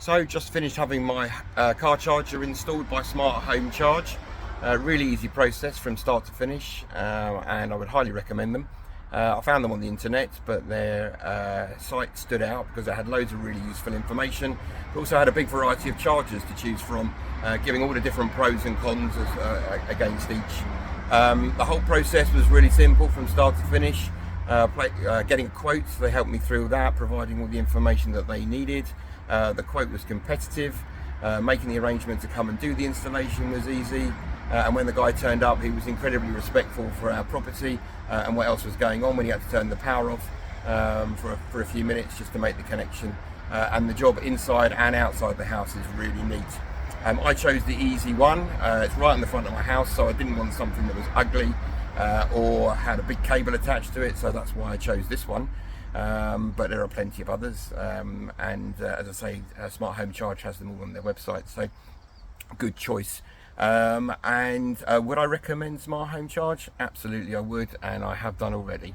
So just finished having my car charger installed by Smart Home Charge. Really easy process from start to finish, and I would highly recommend them. I found them on the internet, but their site stood out because it had loads of really useful information. It also had a big variety of chargers to choose from, giving all the different pros and cons against each. The whole process was really simple from start to finish. Getting quotes, they helped me through that, providing all the information that they needed. The quote was competitive. Making the arrangement to come and do the installation was easy, and when the guy turned up, he was incredibly respectful for our property and what else was going on when he had to turn the power off for a few minutes just to make the connection. And the job inside and outside the house is really neat. I chose the Easee One. It's right in the front of my house, so I didn't want something that was ugly or had a big cable attached to it, so that's why I chose this one. But there are plenty of others, and as I say, Smart Home Charge has them all on their website, so good choice. And would I recommend Smart Home Charge? Absolutely I would, and I have done already.